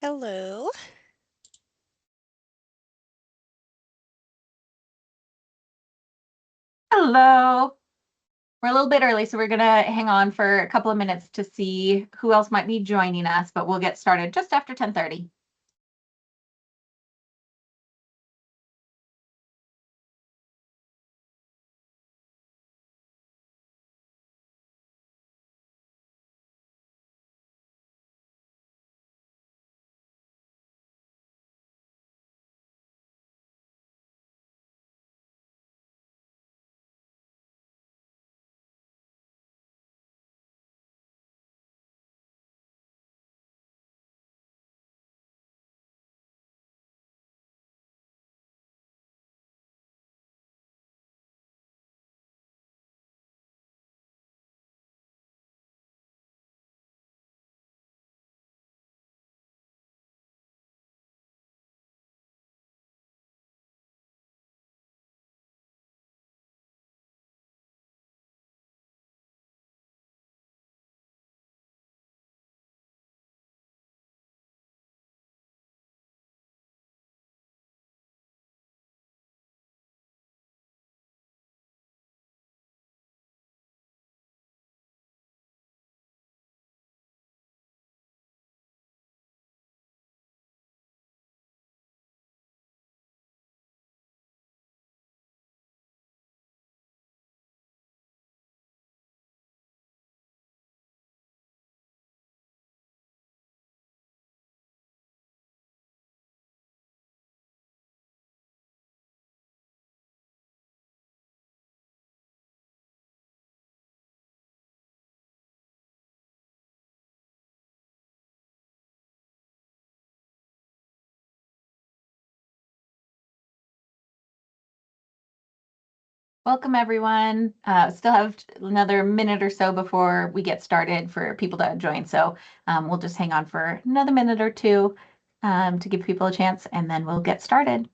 Hello. Hello. We're a little bit early, so we're gonna hang on for a couple of minutes to see who else might be joining us, but we'll get started just after 10:30. Welcome, everyone. Still have another minute or so before we get started for people to join, so we'll just hang on for another minute or two to give people a chance, and then we'll get started.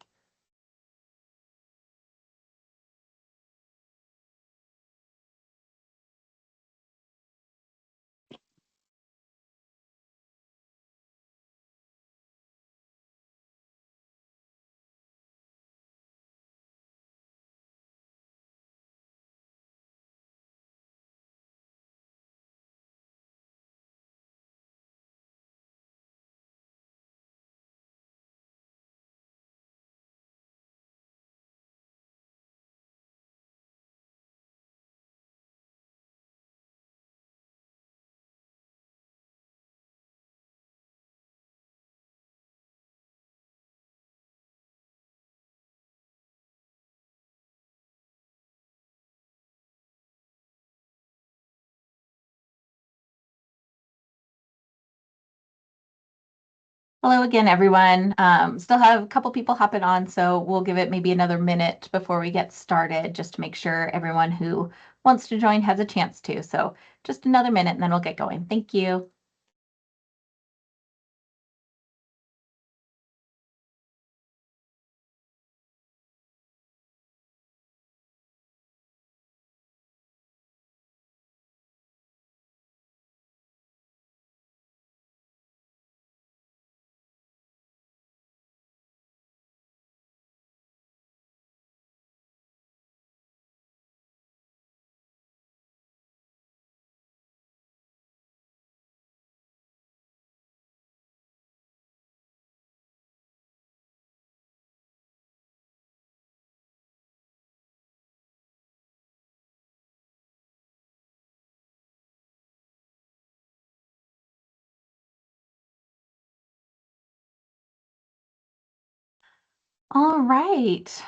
Hello again, everyone. Still have a couple people hopping on, so we'll give it maybe another minute before we get started, just to make sure everyone who wants to join has a chance to. So just another minute and then we'll get going. Thank you. All right.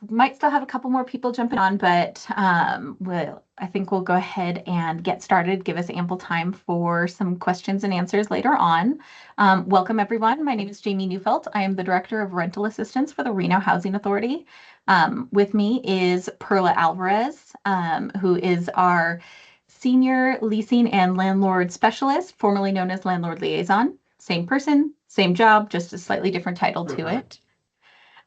Might still have a couple more people jumping on, but I think we'll go ahead and get started. Give us ample time for some questions and answers later on. Welcome, everyone. My name is Jamie Neufeld. I am the Director of Rental Assistance for the Reno Housing Authority. With me is Perla Alvarez, who is our Senior Leasing and Landlord Specialist, formerly known as Landlord Liaison. Same person, same job, just a slightly different title to it.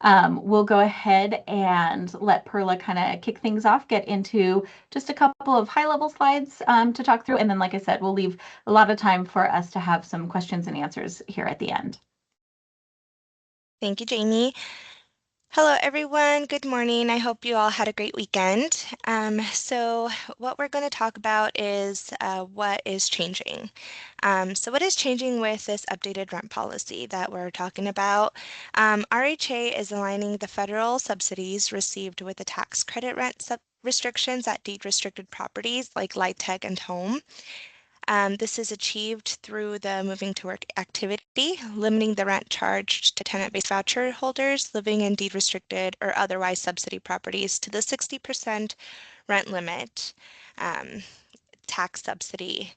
we'll go ahead and let Perla kind of kick things off, get into just a couple of high-level slides to talk through. And then, like I said, we'll leave a lot of time for us to have some questions and answers here at the end. Thank you, Jamie. Hello, everyone. Good morning. I hope you all had a great weekend. So what we're going to talk about is what is changing. So what is changing with this updated rent policy that we're talking about? RHA is aligning the federal subsidies received with the tax credit rent restrictions at deed-restricted properties like Light Tech and Home. This is achieved through the moving to work activity, limiting the rent charged to tenant-based voucher holders living in deed-restricted or otherwise subsidy properties to the 60% rent limit tax subsidy,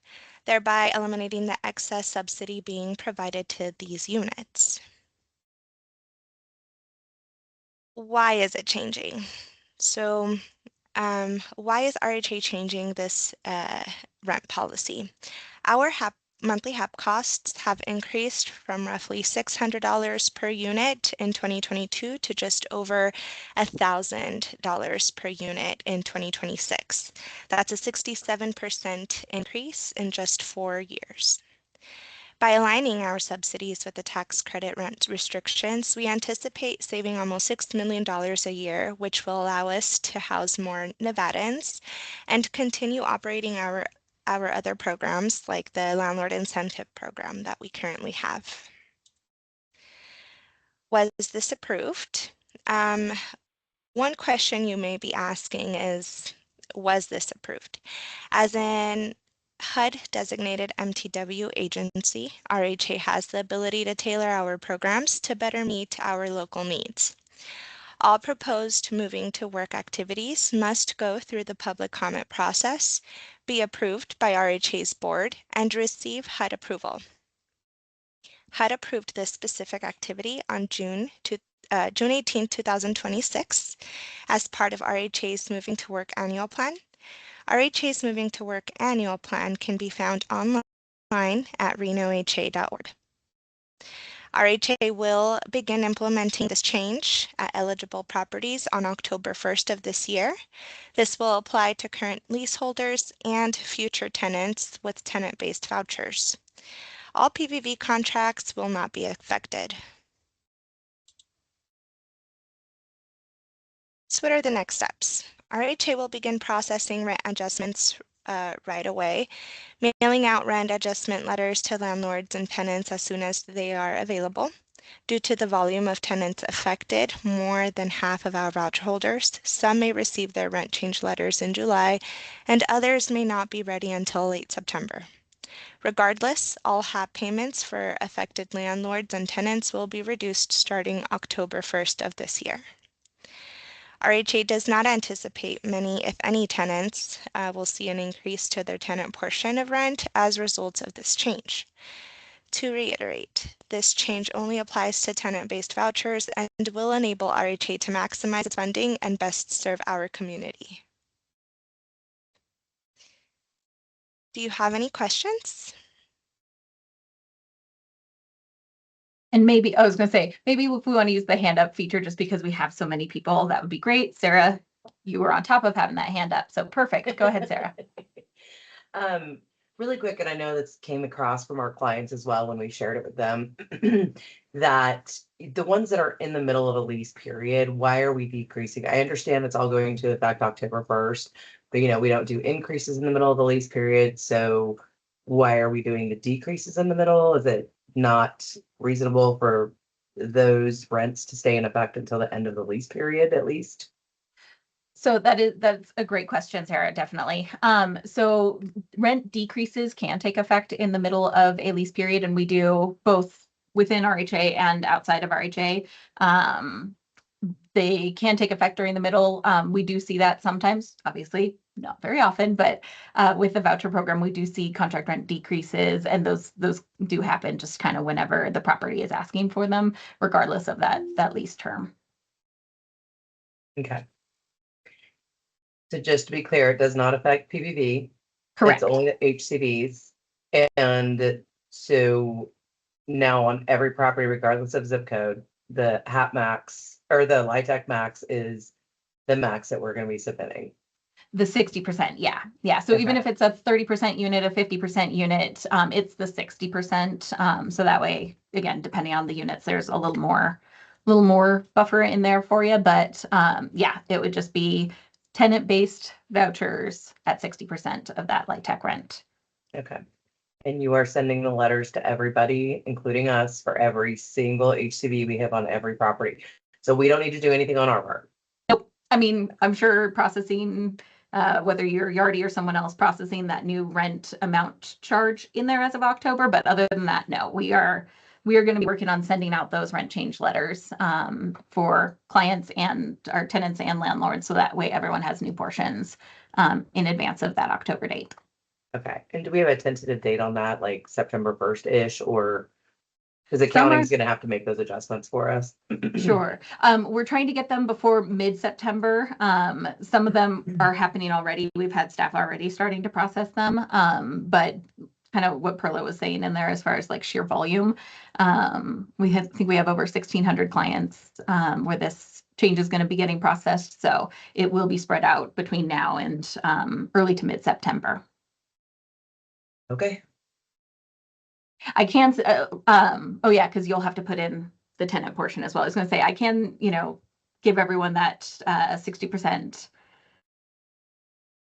thereby eliminating the excess subsidy being provided to these units. Why is it changing? So why is RHA changing this rent policy? Our monthly HAP costs have increased from roughly $600 per unit in 2022 to just over $1,000 per unit in 2026. That's a 67% increase in just 4 years. By aligning our subsidies with the tax credit rent restrictions, we anticipate saving almost $6 million a year, which will allow us to house more Nevadans and continue operating our other programs like the landlord incentive program that we currently have. Was this approved? One question you may be asking is, was this approved? As an HUD designated MTW agency, RHA has the ability to tailor our programs to better meet our local needs. All proposed moving to work activities must go through the public comment process, be approved by RHA's board, and receive HUD approval. HUD approved this specific activity on June 18, 2026 as part of RHA's Moving to Work Annual Plan. RHA's Moving to Work Annual Plan can be found online at renoha.org. RHA will begin implementing this change at eligible properties on October 1st of this year. This will apply to current leaseholders and future tenants with tenant-based vouchers. All PVV contracts will not be affected. So what are the next steps? RHA will begin processing rent adjustments right away, mailing out rent adjustment letters to landlords and tenants as soon as they are available. Due to the volume of tenants affected, more than half of our voucher holders, some may receive their rent change letters in July, and others may not be ready until late September. Regardless, all HAP payments for affected landlords and tenants will be reduced starting October 1st of this year. RHA does not anticipate many, if any, tenants will see an increase to their tenant portion of rent as a result of this change. To reiterate, this change only applies to tenant-based vouchers and will enable RHA to maximize its funding and best serve our community. Do you have any questions? And maybe, I was going to say, maybe if we want to use the hand up feature just because we have so many people, that would be great. Sarah, you were on top of having that hand up. So perfect. Go ahead, Sarah. Really quick, and I know this came across from our clients as well when we shared it with them, that the ones that are in the middle of a lease period, why are we decreasing? I understand it's all going to affect October 1st, but we don't do increases in the middle of the lease period. So why are we doing the decreases in the middle? Is it not reasonable for those rents to stay in effect until the end of the lease period at least? So that's a great question, Sarah, definitely. So rent decreases can take effect in the middle of a lease period, and we do both within RHA and outside of RHA. They can take effect during the middle. We do see that sometimes, obviously not very often, but with the voucher program, we do see contract rent decreases, and those do happen just kind of whenever the property is asking for them, regardless of that lease term. Okay. So just to be clear, it does not affect PVV. Correct. It's only the HCVs. And so now on every property, regardless of zip code, the HAP max or the LIHTC max is the max that we're going to be submitting. The 60%, yeah. Yeah. So even Okay. if it's a 30% unit, a 50% unit, it's the 60%. So that way, again, depending on the units, there's a little more buffer in there for you. But yeah, it would just be tenant-based vouchers at 60% of that LIHTC rent. Okay. And you are sending the letters to everybody, including us, for every single HCV we have on every property. So we don't need to do anything on our part. Nope. I mean, I'm sure processing, whether you're Yardi or someone else processing that new rent amount charge in there as of October. But other than that, no, we are going to be working on sending out those rent change letters for clients and our tenants and landlords. So that way everyone has new portions in advance of that October date. Okay. And do we have a tentative date on that, like September 1st-ish, or because accounting is going to have to make those adjustments for us? Sure. We're trying to get them before mid-September. Some of them are happening already. We've had staff already starting to process them. But kind of what Perla was saying in there as far as like sheer volume, I think we have over 1,600 clients where this change is going to be getting processed. So it will be spread out between now and early to mid-September. Okay. I can, oh yeah, because you'll have to put in the tenant portion as well. I was going to say, I can, give everyone that 60%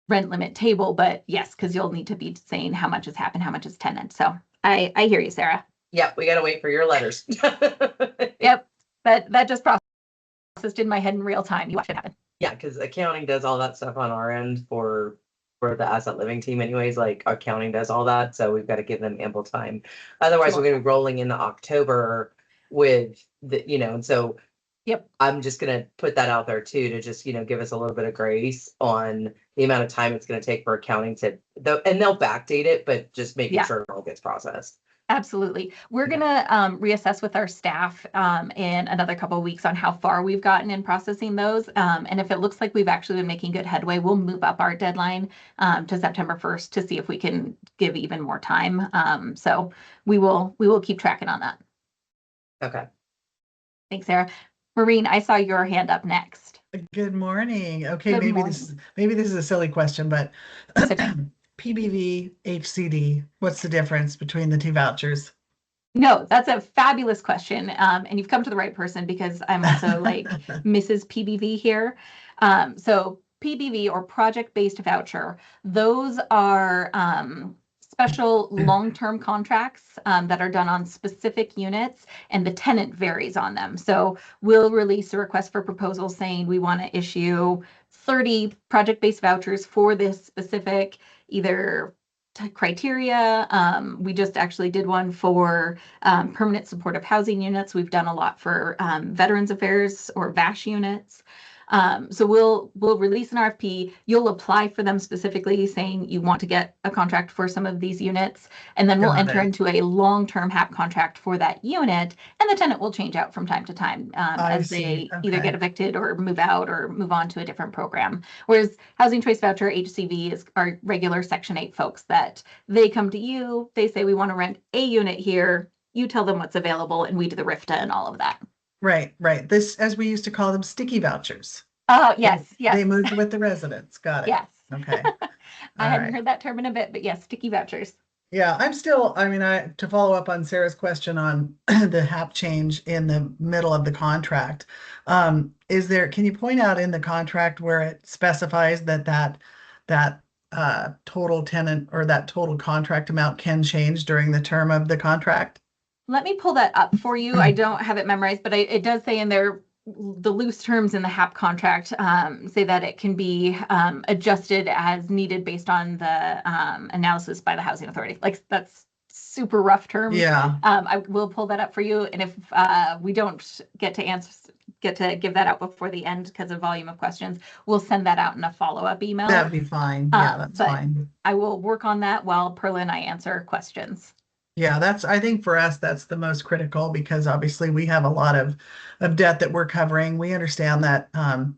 rent limit table, but yes, because you'll need to be saying how much has happened, how much is tenant. So I hear you, Sarah. Yeah, we got to wait for your letters. Yep, that just processed in my head in real time. You watch it happen. Yeah, because accounting does all that stuff on our end for the asset living team anyways, like accounting does all that. So we've got to give them ample time. Otherwise, Sure. we're going to be rolling into October with the, and so Yep. I'm just going to put that out there too, to just, give us a little bit of grace on the amount of time it's going to take for accounting and they'll backdate it, but just making sure it all gets processed. Absolutely. We're going to reassess with our staff in another couple of weeks on how far we've gotten in processing those. And if it looks like we've actually been making good headway, we'll move up our deadline to September 1st to see if we can give even more time. So we will keep tracking on that. Okay. Thanks, Sarah. Maureen, I saw your hand up next. Good morning. Okay, Good maybe morning. maybe this is a silly question, but That's okay. PBV, HCD, what's the difference between the two vouchers? No, that's a fabulous question. And you've come to the right person because I'm also like Mrs. PBV here. So PBV or project-based voucher, those are special long-term contracts that are done on specific units, and the tenant varies on them. So we'll release a request for proposal saying we want to issue 30 project-based vouchers for this specific either criteria. We just actually did one for permanent supportive housing units. We've done a lot for Veterans Affairs or VASH units. So we'll release an RFP. You'll apply for them specifically saying you want to get a contract for some of these units, and then we'll enter into a long-term HAP contract for that unit, and the tenant will change out from time to time as they either get evicted or move out or move on to a different program. Whereas Housing Choice Voucher, HCV, is our regular Section 8 folks that they come to you, they say we want to rent a unit here, you tell them what's available, and we do the RIFTA and all of that. Right. This, as we used to call them, sticky vouchers. Oh, yes. They moved with the residents. Got it. Yes. Okay. I hadn't heard that term in a bit, but yes, sticky vouchers. Yeah, I'm still, to follow up on Sarah's question on the HAP change in the middle of the contract, can you point out in the contract where it specifies that total tenant or that total contract amount can change during the term of the contract? Let me pull that up for you. I don't have it memorized, but it does say in there, the loose terms in the HAP contract say that it can be adjusted as needed based on the analysis by the Housing Authority. Like, that's super rough terms. Yeah. I will pull that up for you. And if we don't get to give that out before the end because of volume of questions, we'll send that out in a follow-up email. That'd be fine. Yeah, that's fine. I will work on that while Perla and I answer questions. Yeah, I think for us, that's the most critical because obviously we have a lot of debt that we're covering. We understand that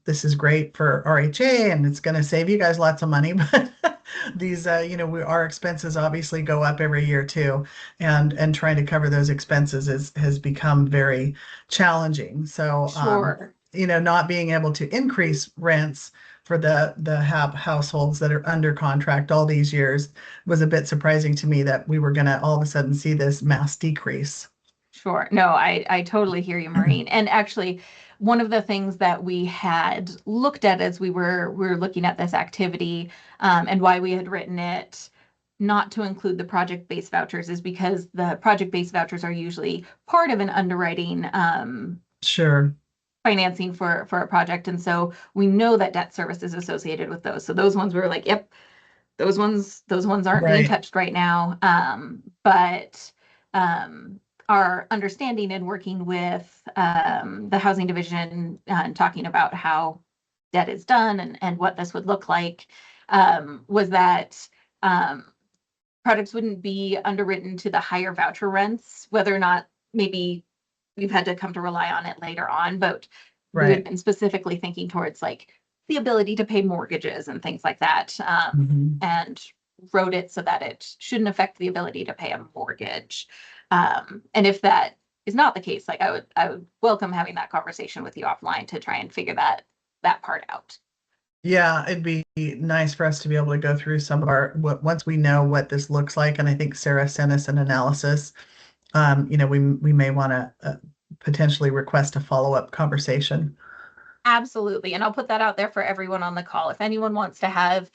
this is great for RHA and it's going to save you guys lots of money, but these, our expenses obviously go up every year too. And trying to cover those expenses has become very challenging. So, Sure. not being able to increase rents for the HAP households that are under contract all these years was a bit surprising to me that we were going to all of a sudden see this mass decrease. Sure. No, I totally hear you, Maureen. And actually, one of the things that we had looked at as we were looking at this activity, and why we had written it not to include the project-based vouchers is because the project-based vouchers are usually part of an underwriting Sure. financing for a project. And so we know that debt service is associated with those. So those ones we were like, yep, those ones aren't being Right. touched right now. But our understanding and working with the housing division and talking about how debt is done and what this would look like was that products wouldn't be underwritten to the higher voucher rents, whether or not maybe we've had to come to rely on it later on, but we had Right. been specifically thinking towards like the ability to pay mortgages and things like that, Mhm. and wrote it so that it shouldn't affect the ability to pay a mortgage. And if that is not the case, like I would welcome having that conversation with you offline to try and figure that part out. Yeah, it'd be nice for us to be able to go through some of once we know what this looks like, and I think Sarah sent us an analysis. We may want to potentially request a follow-up conversation. Absolutely. And I'll put that out there for everyone on the call. If anyone wants to have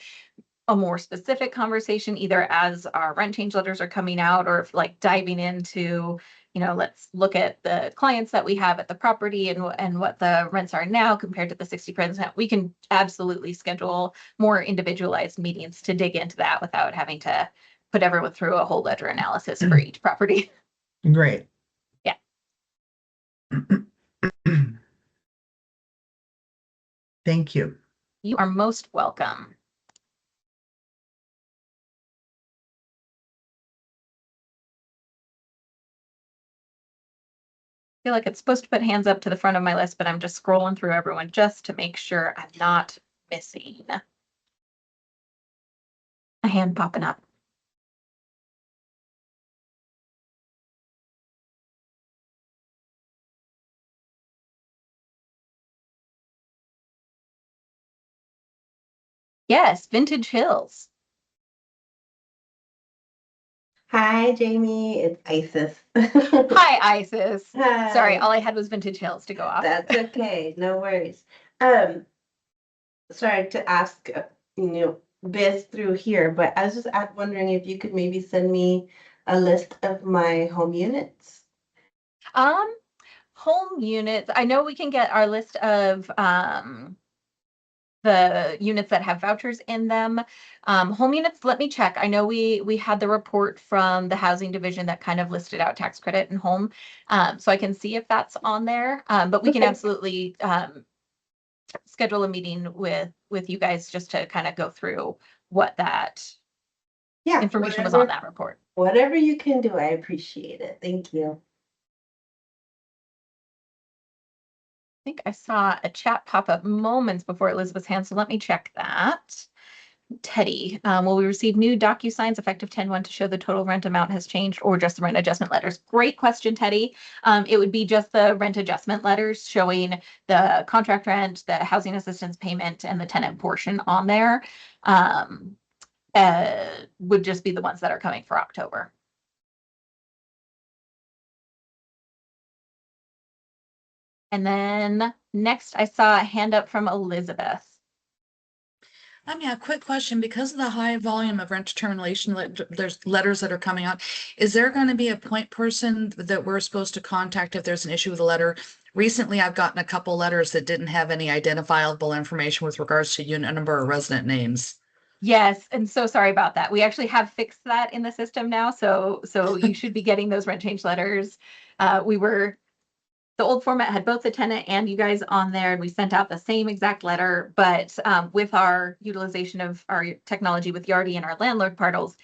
a more specific conversation, either as our rent change letters are coming out or if like diving into, let's look at the clients that we have at the property and what the rents are now compared to the 60%, we can absolutely schedule more individualized meetings to dig into that without having to put everyone through a whole ledger analysis for each property. Great. Yeah. Thank you. You are most welcome. I feel like it's supposed to put hands up to the front of my list, but I'm just scrolling through everyone just to make sure I'm not missing a hand popping up. Yes, Vintage Hills. Hi, Jamie. It's Isis. Hi, Isis. Sorry, Hi. all I had was Vintage Hills to go off. That's okay. No worries. Sorry to ask, this through here, but I was just wondering if you could maybe send me a list of my home units. Home units. I know we can get our list of the units that have vouchers in them. Home units, let me check. I know we had the report from the housing division that kind of listed out tax credit and home. So I can see if that's on there. But we can Okay. absolutely schedule a meeting with you guys just to kind of go through what that Yeah, information was on that report. whatever you can do, I appreciate it. Thank you. I think I saw a chat pop up moments before Elizabeth's hand, so let me check that. Teddy, will we receive new DocuSigns effective 10/1 to show the total rent amount has changed or just the rent adjustment letters? Great question, Teddy. It would be just the rent adjustment letters showing the contract rent, the housing assistance payment, and the tenant portion on there. Would just be the ones that are coming for October. And then next I saw a hand up from Elizabeth. Yeah, quick question. Because of the high volume of rent termination, there's letters that are coming out. Is there going to be a point person that we're supposed to contact if there's an issue with a letter? Recently, I've gotten a couple letters that didn't have any identifiable information with regards to unit number or resident names. Yes, and so sorry about that. We actually have fixed that in the system now, so you should be getting those rent change letters. The old format had both the tenant and you guys on there, and we sent out the same exact letter, but with our utilization of our technology with Yardi and our landlord portals,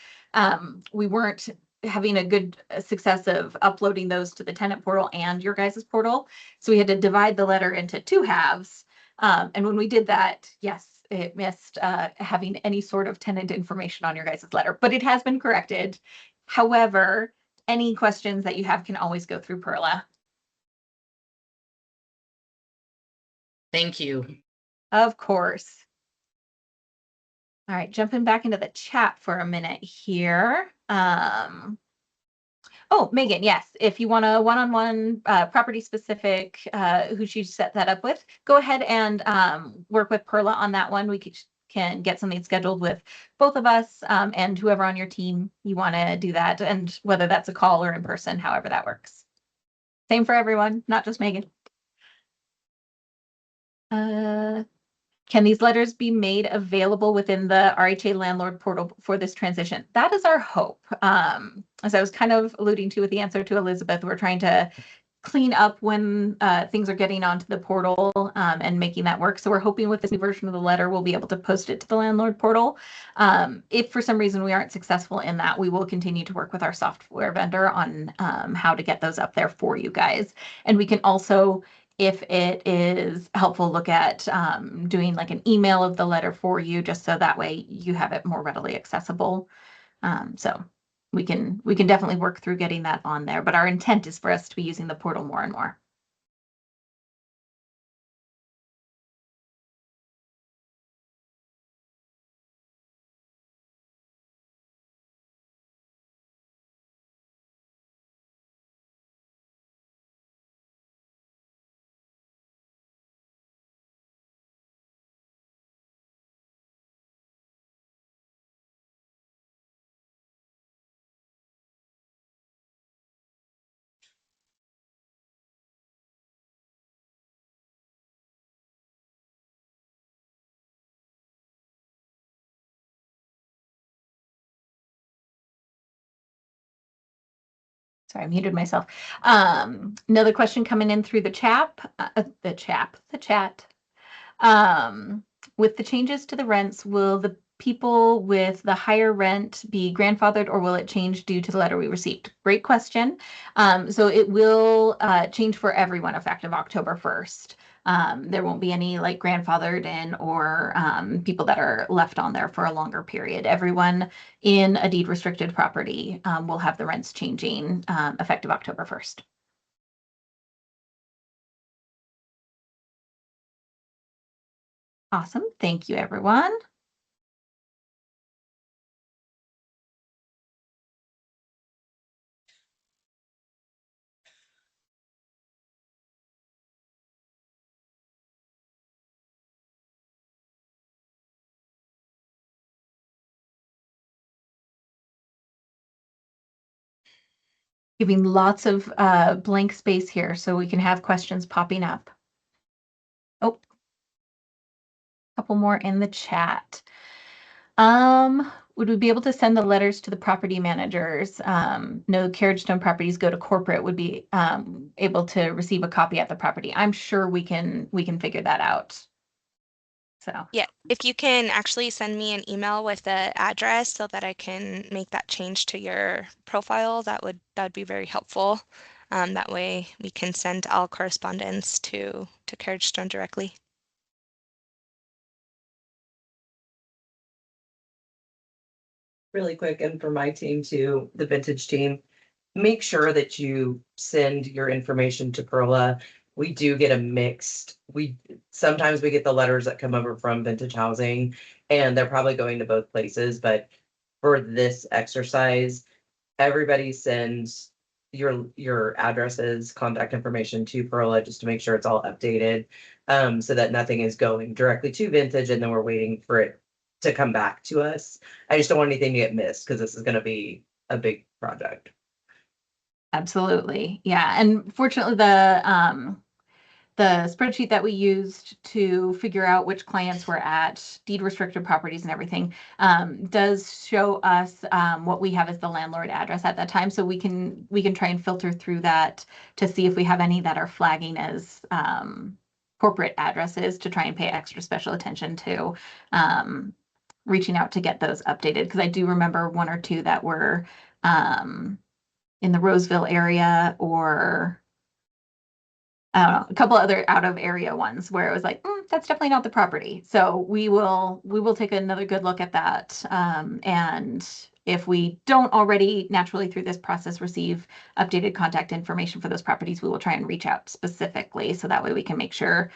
we weren't having a good success of uploading those to the tenant portal and your guys' portal. So we had to divide the letter into two halves. And when we did that, yes, it missed having any sort of tenant information on your guys' letter, but it has been corrected. However, any questions that you have can always go through Perla. Thank you. Of course. All right, jumping back into the chat for a minute here. Oh, Megan, yes, if you want a one-on-one property specific, who should you set that up with, go ahead and work with Perla on that one. We can get something scheduled with both of us and whoever on your team you want to do that, and whether that's a call or in person, however that works. Same for everyone, not just Megan. Can these letters be made available within the RHA landlord portal for this transition? That is our hope. As I was kind of alluding to with the answer to Elizabeth, we're trying to clean up when things are getting onto the portal and making that work. So we're hoping with this new version of the letter, we'll be able to post it to the landlord portal. If for some reason we aren't successful in that, we will continue to work with our software vendor on how to get those up there for you guys. And we can also, if it is helpful, look at doing like an email of the letter for you, just so that way you have it more readily accessible. So we can definitely work through getting that on there, but our intent is for us to be using the portal more and more. Sorry, I muted myself. Another question coming in through the chat. With the changes to the rents, will the people with the higher rent be grandfathered, or will it change due to the letter we received? Great question. So it will change for everyone effective October 1st. There won't be any like grandfathered in or people that are left on there for a longer period. Everyone in a deed restricted property will have the rents changing effective October 1st. Awesome. Thank you, everyone. Giving lots of blank space here so we can have questions popping up. Oh, a couple more in the chat. Would we be able to send the letters to the property managers? No, Carriage Stone Properties go to corporate would be able to receive a copy at the property. I'm sure we can figure that out. So Yeah, if you can actually send me an email with the address so that I can make that change to your profile, that'd be very helpful. That way we can send all correspondence to Carriage Stone directly. Really quick, and for my team too, the Vintage team, make sure that you send your information to Perla. We do get a mixed, sometimes we get the letters that come over from Vintage Housing, and they're probably going to both places, but for this exercise, everybody sends your addresses, contact information to Perla, just to make sure it's all updated, so that nothing is going directly to Vintage and then we're waiting for it to come back to us. I just don't want anything to get missed because this is going to be a big project. absolutely, yeah. And fortunately, the spreadsheet that we used to figure out which clients were at deed restricted properties and everything does show us what we have as the landlord address at that time. So we can try and filter through that to see if we have any that are flagging as corporate addresses to try and pay extra special attention to reaching out to get those updated. Because I do remember one or two that were in the Roseville area, or I don't know, a couple other out of area ones where it was like, that's definitely not the property. So we will take another good look at that. And if we don't already naturally through this process receive updated contact information for those properties, we will try and reach out specifically so that way we can make sure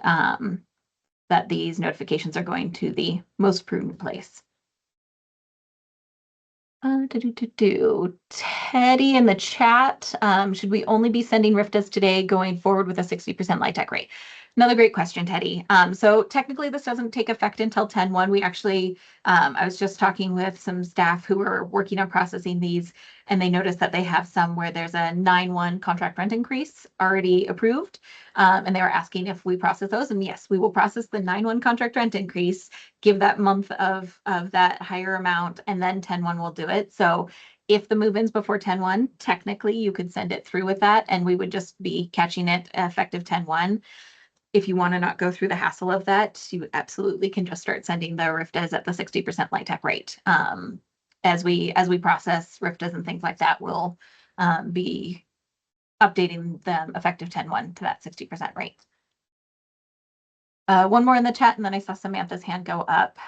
that these notifications are going to the most prudent place. Teddy in the chat, should we only be sending RFTAs today going forward with a 60% LIHTC rate? Another great question, Teddy. So technically this doesn't take effect until 10/1. We actually, I was just talking with some staff who were working on processing these, and they noticed that they have some where there's a 9/1 contract rent increase already approved. And they were asking if we process those, and yes, we will process the 9/1 contract rent increase, give that month of that higher amount, and then 10/1 will do it. So if the move-in's before 10/1, technically you could send it through with that, and we would just be catching it effective 10/1. If you want to not go through the hassle of that, you absolutely can just start sending the RFTAs at the 60% LIHTC rate. As we process RFTAs and things like that, we'll be updating them effective 10/1 to that 60% rate. One more in the chat, and then I saw Samantha's hand go up.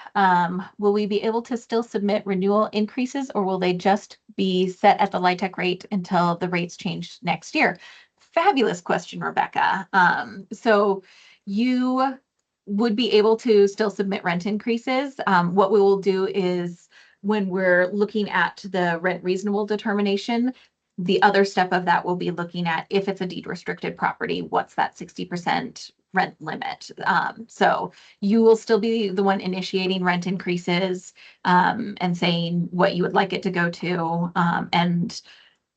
Will we be able to still submit renewal increases, or will they just be set at the LIHTC rate until the rates change next year? Fabulous question, Rebecca. So you would be able to still submit rent increases. What we will do is when we're looking at the rent reasonable determination, the other step of that will be looking at if it's a deed restricted property, what's that 60% rent limit. So you will still be the one initiating rent increases and saying what you would like it to go to, and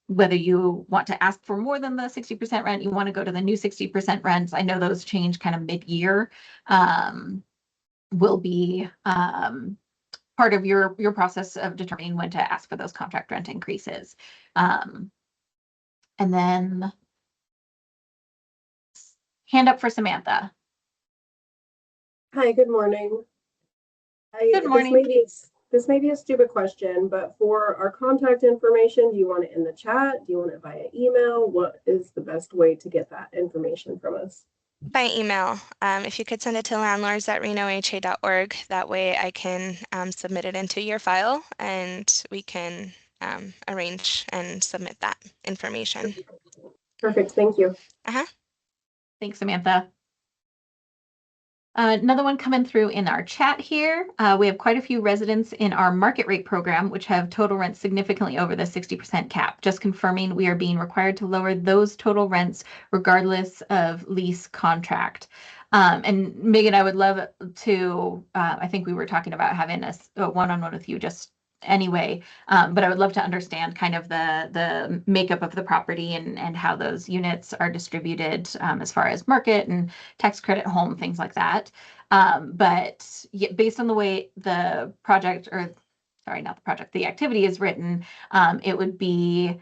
whether you want to ask for more than the 60% rent, you want to go to the new 60% rents. I know those change kind of mid-year, will be part of your process of determining when to ask for those contract rent increases. And then hand up for Samantha. Hi, good morning. Good morning. This may be a stupid question, but for our contact information, do you want it in the chat? Do you want it via email? What is the best way to get that information from us? By email. If you could send it to landlords@renoha.org, that way I can submit it into your file and we can arrange and submit that information. Perfect, thank you. Thanks, Samantha. Another one coming through in our chat here. We have quite a few residents in our market rate program, which have total rents significantly over the 60% cap. Just confirming we are being required to lower those total rents regardless of lease contract. And Megan, I would love to, I think we were talking about having a one-on-one with you just anyway, but I would love to understand kind of the makeup of the property and how those units are distributed as far as market and tax credit home, things like that. But based on the way the project, or sorry, not the project, the activity is written, it would be,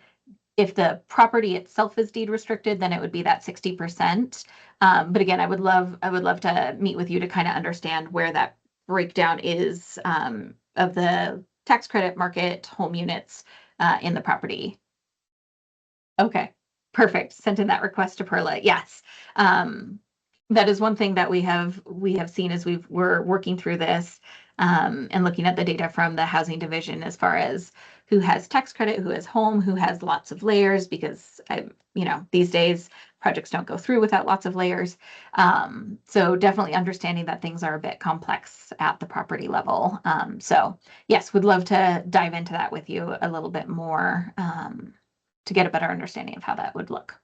if the property itself is deed restricted, then it would be that 60%. But again, I would love to meet with you to kind of understand where that breakdown is of the tax credit market home units in the property. Okay, perfect. Sent in that request to Perla. Yes. That is one thing that we have seen as we're working through this and looking at the data from the housing division as far as who has tax credit, who has home, who has lots of layers, because these days projects don't go through without lots of layers. So definitely understanding that things are a bit complex at the property level. So yes, would love to dive into that with you a little bit more to get a better understanding of how that would look.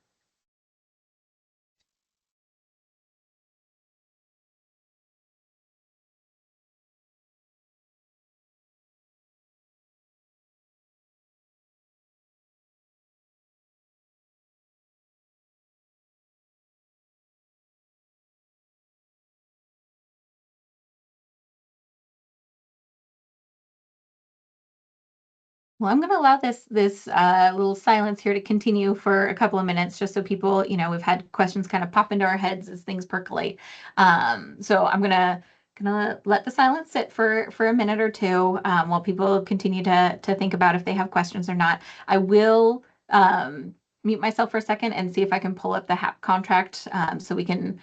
Well, I'm going to allow this little silence here to continue for a couple of minutes, just so people, we've had questions kind of pop into our heads as things percolate. So I'm gonna let the silence sit for a minute or two while people continue to think about if they have questions or not. I will mute myself for a second and see if I can pull up the HAP contract so we can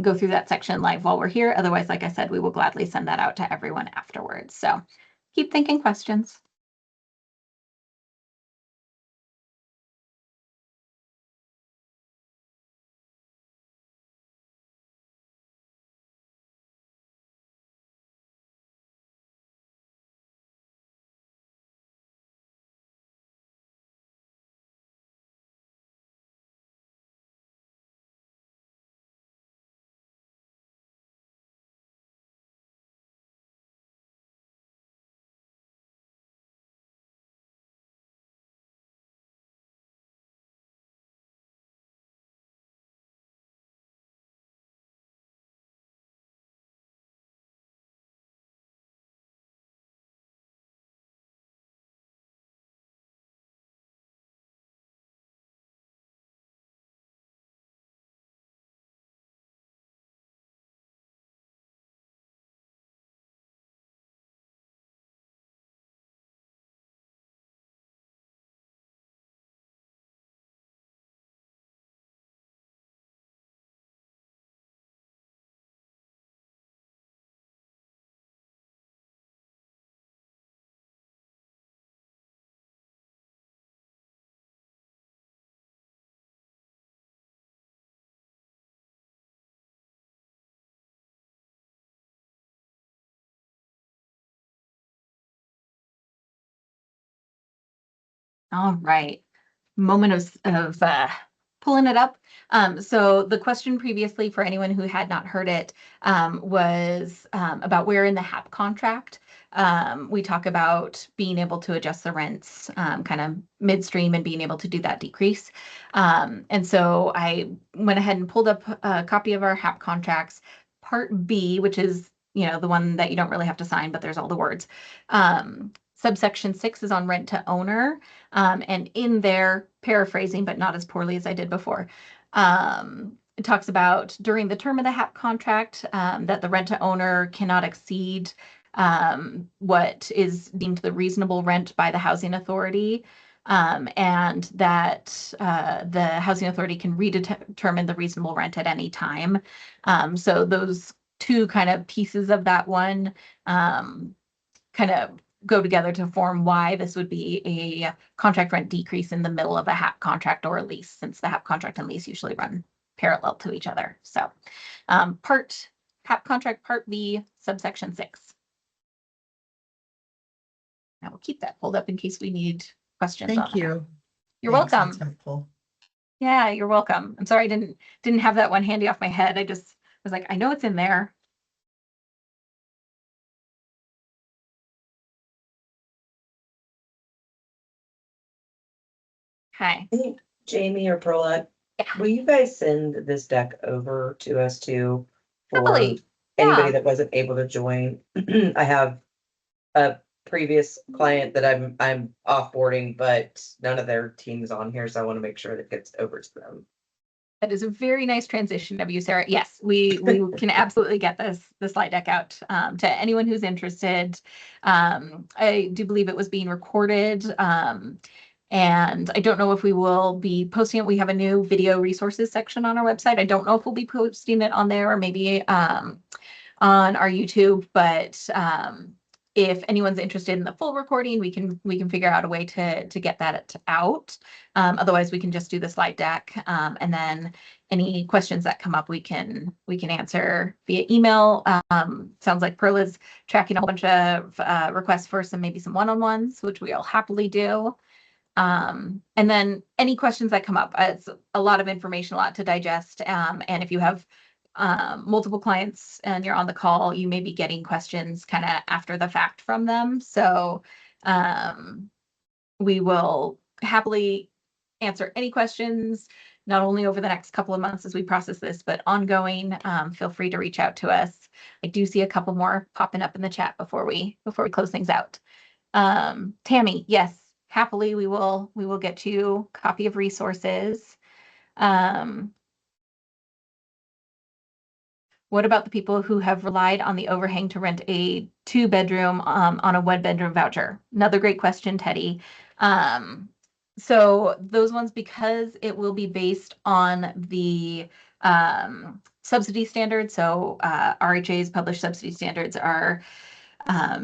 go through that section live while we're here. Otherwise, like I said, we will gladly send that out to everyone afterwards. So keep thinking questions. All right. Moment of pulling it up. So the question previously for anyone who had not heard it was about where in the HAP contract we talk about being able to adjust the rents kind of midstream and being able to do that decrease. And so I went ahead and pulled up a copy of our HAP contracts, Part B, which is the one that you don't really have to sign, but there's all the words. Subsection 6 is on rent to owner. And in there, paraphrasing, but not as poorly as I did before, it talks about during the term of the HAP contract that the rent to owner cannot exceed what is deemed the reasonable rent by the housing authority, and that the housing authority can redetermine the reasonable rent at any time. So those two kind of pieces of that one kind of go together to form why this would be a contract rent decrease in the middle of a HAP contract or a lease, since the HAP contract and lease usually run parallel to each other. So HAP contract Part B, subsection 6. I will keep that pulled up in case we need questions on Thank that. you. You're Thanks, welcome. that's helpful. Yeah, you're welcome. I'm sorry I didn't have that one handy off my head. I just was like, I know it's in there. Okay. Hey, Jamie or Perla, will you guys send this deck over to us too? For Happily. anybody Yeah. that wasn't able to join? I have a previous client that I'm offboarding, but none of their team's on here, so I want to make sure that gets over to them. That is a very nice transition of you, Sarah. Yes, we can absolutely get the slide deck out to anyone who's interested. I do believe it was being recorded. And I don't know if we will be posting it. We have a new video resources section on our website. I don't know if we'll be posting it on there or maybe on our YouTube, but if anyone's interested in the full recording, we can figure out a way to get that out. Otherwise, we can just do the slide deck, and then any questions that come up, we can answer via email. Sounds like Pearl is tracking a whole bunch of requests for maybe some one-on-ones, which we'll happily do. And then any questions that come up, it's a lot of information, a lot to digest. And if you have multiple clients and you're on the call, you may be getting questions kind of after the fact from them. So we will happily answer any questions, not only over the next couple of months as we process this, but ongoing. Feel free to reach out to us. I do see a couple more popping up in the chat before we close things out. Tammy, yes, happily we will get you a copy of resources. What about the people who have relied on the overhang to rent a 2-bedroom on a 1-bedroom voucher? Another great question, Teddy. So those ones, because it will be based on the subsidy standards. So RHA's published subsidy standards are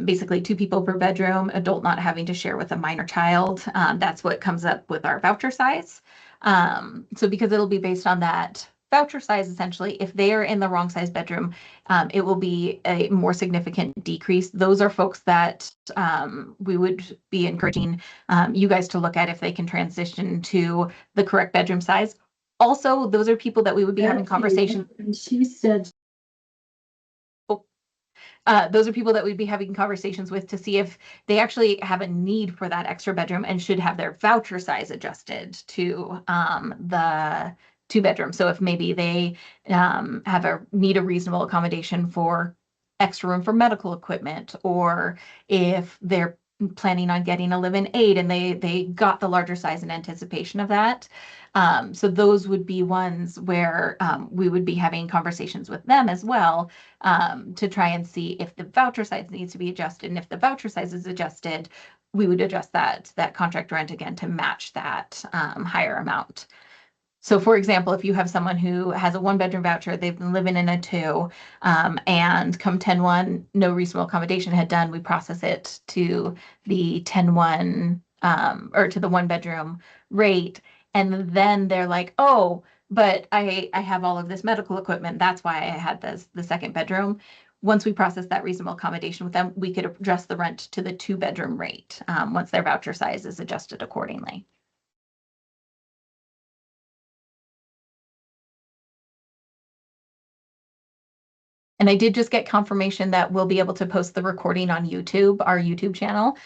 basically 2 people per bedroom, adult not having to share with a minor child. That's what comes up with our voucher size. So because it'll be based on that voucher size, essentially, if they are in the wrong size bedroom, it will be a more significant decrease. Those are folks that we would be encouraging you guys to look at if they can transition to the correct bedroom size. Also, those are people that we would be having conversations. She said. Those are people that we'd be having conversations with to see if they actually have a need for that extra bedroom and should have their voucher size adjusted to the 2-bedroom. So if maybe they need a reasonable accommodation for extra room for medical equipment, or if they're planning on getting a live-in aid and they got the larger size in anticipation of that. So those would be ones where we would be having conversations with them as well to try and see if the voucher size needs to be adjusted. And if the voucher size is adjusted, we would adjust that contract rent again to match that higher amount. So for example, if you have someone who has a 1-bedroom voucher, they've been living in a 2, and come 10/1, no reasonable accommodation had done, we process it to the 10/1 or to the 1-bedroom rate. And then they're like, oh, but I have all of this medical equipment. That's why I had the 2nd bedroom. once we process that reasonable accommodation with them, we could adjust the rent to the 2-bedroom rate once their voucher size is adjusted accordingly. And I did just get confirmation that we'll be able to post the recording on YouTube, our YouTube channel.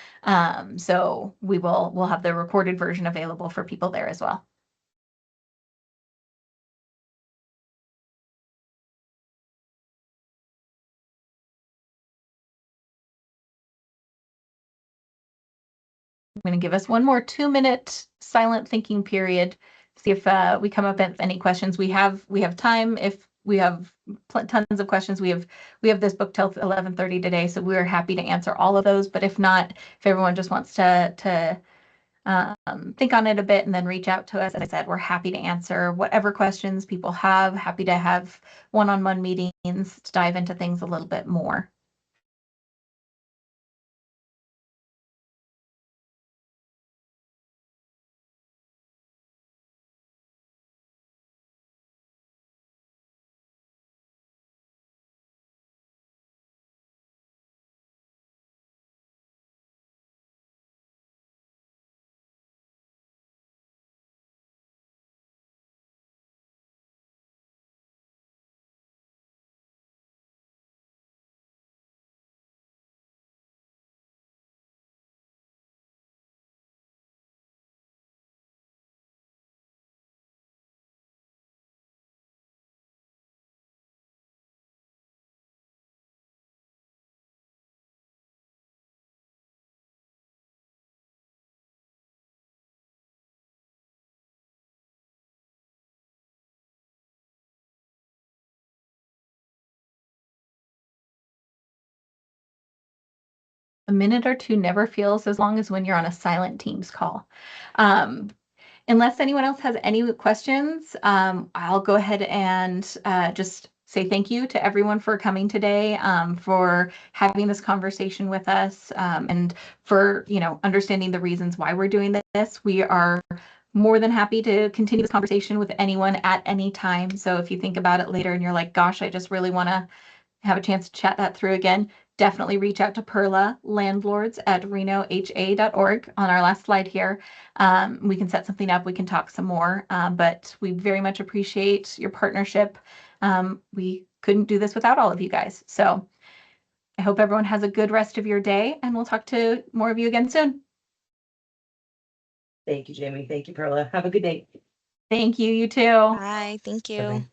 So we'll have the recorded version available for people there as well. I'm going to give us one more 2-minute silent thinking period. See if we come up with any questions. We have time. If we have tons of questions, we have this book till 11:30 today, so we're happy to answer all of those. But if not, if everyone just wants to think on it a bit and then reach out to us, as I said, we're happy to answer whatever questions people have. Happy to have one-on-one meetings to dive into things a little bit more. A minute or two never feels as long as when you're on a silent Teams call. Unless anyone else has any questions, I'll go ahead and just say thank you to everyone for coming today, for having this conversation with us, and for understanding the reasons why we're doing this. We are more than happy to continue this conversation with anyone at any time. So if you think about it later and you're like, gosh, I just really want to have a chance to chat that through again, definitely reach out to Perla, landlords@renoha.org on our last slide here. We can set something up, we can talk some more, but we very much appreciate your partnership. We couldn't do this without all of you guys. So I hope everyone has a good rest of your day, and we'll talk to more of you again soon. Thank you, Jamie. Thank you, Perla. Have a good day. Thank you, you too. Bye. Thank you. Bye-bye.